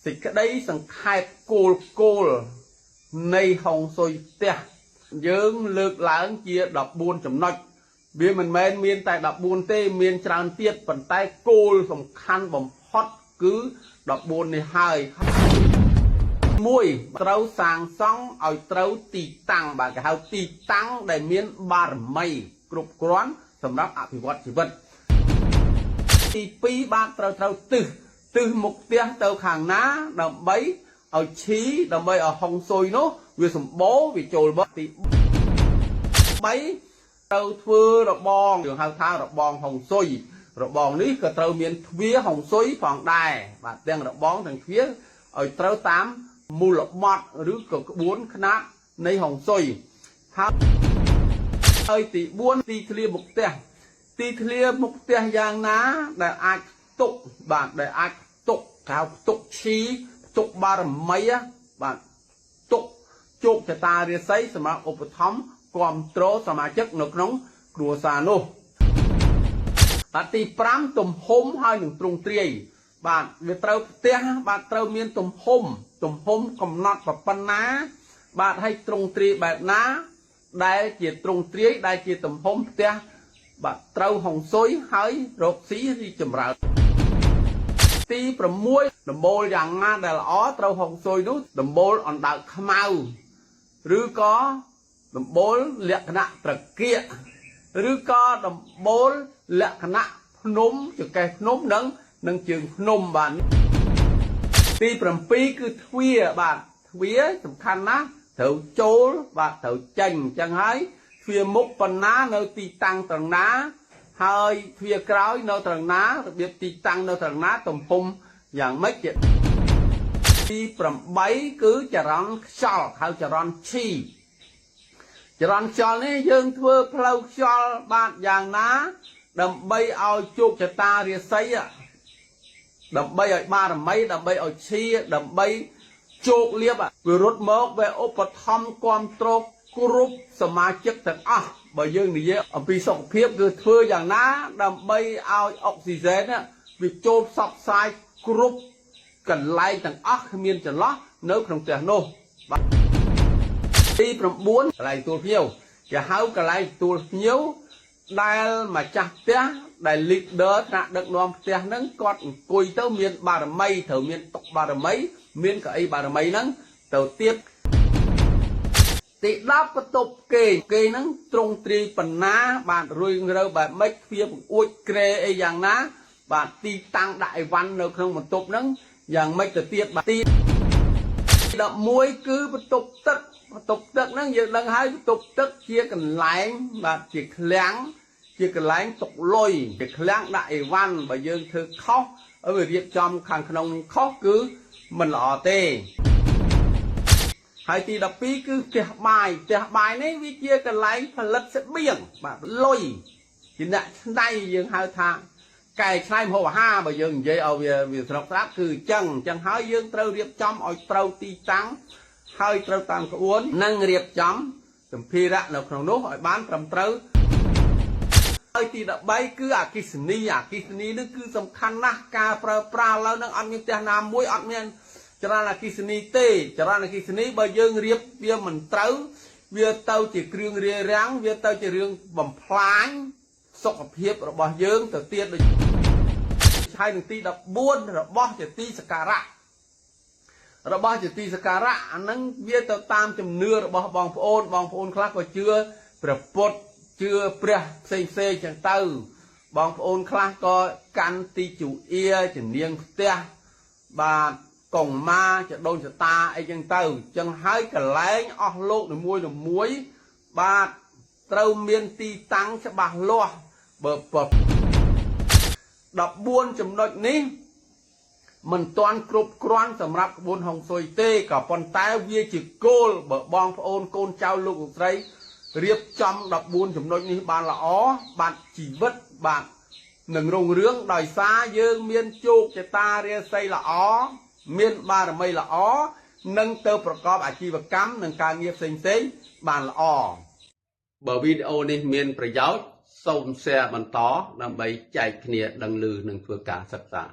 សេចក្តីសង្ខេបគោលនៃហុងស៊ុយផ្ទះយើងលើកឡើងជា14ចំណុចវាមិនមែនមានតែ14ទេមានច្រើនទៀតប៉ុន្តែគោលសំខាន់បំផុតគឺ14នេះហើយ1ត្រូវសាងសង់ឲ្យត្រូវទីតាំងបាទគេហៅទីតាំងដែលមានបារមីគ្រប់គ្រាន់សម្រាប់អភិវឌ្ឍជីវិតទី2បាទត្រូវទិសមុខផ្ទះទៅខាងណាដើម្បីឲ្យឈីដើម្បីឲ្យហុងស៊ុយនោះវាសម្បូរវាចូលមកទី3ត្រូវធ្វើរបងយើងហៅថារបងហុងស៊ុយរបងនេះក៏ត្រូវមានទ្វារហុងស៊ុយផងដែរបាទទាំងរបងទាំងទ្វារឲ្យត្រូវតាមមូលបត់ឬក៏ក្បួនខ្នាតនៃហុងស៊ុយហើយទី4ទីធ្លាមុខផ្ទះទីធ្លាមុខផ្ទះយ៉ាងណាដែលអាចផ្ទុកបាទដែលអាចផ្ទុកកៅផ្ទុកឈីផ្ទុកបារមីបាទផ្ទុកជោគជតារាសីសម្រាប់ឧបត្ថម្ភគ្រប់គ្រងសមាជិកនៅក្នុងគ្រួសារនោះបាទទី5ទំហំហើយនឹងទ្រង់ទ្រាយបាទវាត្រូវផ្ទះបាទត្រូវមានទំហំកំណត់ប៉ុណ្ណាបាទឲ្យទ្រង់ទ្រាយបែបណាដែលជាទ្រង់ទ្រាយដែលជាទំហំផ្ទះបាទត្រូវហុងស៊ុយហើយរកស៊ីរីចម្រើនទី6ដំបូលយ៉ាងណាដែលល្អត្រូវហុងស៊ុយនោះដំបូលអណ្ដើកខ្មៅឬក៏ដំបូលលក្ខណៈត្រគាកឬក៏ដំបូលលក្ខណៈភ្នំចង្កេះភ្នំនិងជើងភ្នំបាទទី7គឺទ្វារបាទទ្វារសំខាន់ណាស់ត្រូវចូលបាទត្រូវចេញអញ្ចឹងហើយទ្វារមុខប៉ុណ្ណានៅទីតាំងត្រង់ណាហើយទ្វារក្រោយនៅត្រង់ណារបៀបទីតាំងនៅត្រង់ណាទំហំយ៉ាងម៉េចទី8គឺចរន្តខ្យល់ហៅចរន្តឈីចរន្តខ្យល់នេះយើងធ្វើផ្លូវខ្យល់បាទយ៉ាងណាដើម្បីឲ្យជោគជតារាសីដើម្បីឲ្យបារមីដើម្បីឲ្យឈីដើម្បីជោគលាភវារត់មកវាឧបត្ថម្ភគ្រប់គ្រងគ្រប់សមាជិកទាំងអស់បើយើងនិយាយអំពីសុខភាពគឺធ្វើយ៉ាងណាដើម្បីឲ្យអុកស៊ីហ្សែនវាចូលផ្សព្វផ្សាយគ្រប់កន្លែងទាំងអស់គ្មានចន្លោះនៅក្នុងផ្ទះនោះបាទទី9កន្លែងទួលភ្ញៀវគេហៅកន្លែងទួលភ្ញៀវដែលម្ចាស់ផ្ទះដែល leader ថ្នាក់ដឹកនាំផ្ទះហ្នឹងគាត់អង្គុយទៅមានបារមីត្រូវមានតុបារមីមានកៅអីបារមីហ្នឹងទៅទៀតទី10បន្ទប់គេហ្នឹងត្រង់ទ្រាយបណ្ណាបាទរួយរើបែបម៉េចទ្វារបង្អួចក្រែអីយ៉ាងណាបាទទីតាំងដាក់អីវ៉ាន់នៅក្នុងបន្ទប់ហ្នឹងយ៉ាងម៉េចទៅទៀតបាទទី11គឺបន្ទប់ទឹកហ្នឹងយើងដឹងហើយបន្ទប់ទឹកជាកន្លែងបាទជាឃ្លាំងជាកន្លែងទុកលុយជាឃ្លាំងដាក់អីវ៉ាន់បើយើងធ្វើខុសវារៀបចំខាងក្នុងខុសគឺមិនល្អទេហើយទី12គឺផ្ទះបាយនេះវាជាកន្លែងផលិតស្បៀងបាទលុយជាអ្នកឆ្នៃយើងហៅថាកែច្នៃម្ហូបអាហារបើយើងនិយាយឲ្យវាស្រុកស្រាប់គឺអញ្ចឹងហើយយើងត្រូវរៀបចំឲ្យត្រូវទីតាំងហើយត្រូវតាមក្បួននិងរៀបចំសម្ភារៈនៅក្នុងនោះឲ្យបានត្រឹមត្រូវហើយទី13គឺអគ្គិសនីនេះគឺសំខាន់ណាស់ការប្រើប្រាស់ឥឡូវហ្នឹងអត់មានផ្ទះណាមួយអត់មានចរន្តអគ្គិសនីទេចរន្តអគ្គិសនីបើយើងរៀបវាមិនត្រូវវាទៅជាគ្រឿងរារាំងវាទៅជារឿងបំផ្លាញសុខភាពរបស់យើងទៅទៀតដូចហើយនឹងទី14របស់ជាទីសក្ការៈអាហ្នឹងវាទៅតាមជំនឿរបស់បងប្អូនខ្លះក៏ជឿព្រះពុទ្ធជឿព្រះផ្សេងចឹងទៅបងប្អូនខ្លះក៏កាន់ទីជូអៀជំនាងផ្ទះបាទកងម៉ាចដូនចតាអីចឹងទៅចឹងហើយកន្លែងអស់លោកនីមួយបាទត្រូវមានទីតាំងច្បាស់លាស់បើ14ចំណុចនេះមិនទាន់គ្រប់គ្រាន់សម្រាប់ក្បួនហុងស៊ុយទេក៏ប៉ុន្តែវាជាគោលបើបងប្អូនកូនចៅលោកស្រីរៀបចំ14ចំណុចនេះបានល្អបាទជីវិតបាទនឹងរុងរឿងដោយសារយើងមានជោគជតារាសីល្អមានបារមីល្អនិងទៅប្រកបអាជីវកម្មនិងការងារផ្សេងបានល្អបើវីដេអូនេះមានប្រយោជន៍សូម share បន្តដើម្បីចែកគ្នាដឹងឮនិងធ្វើការសិក្សា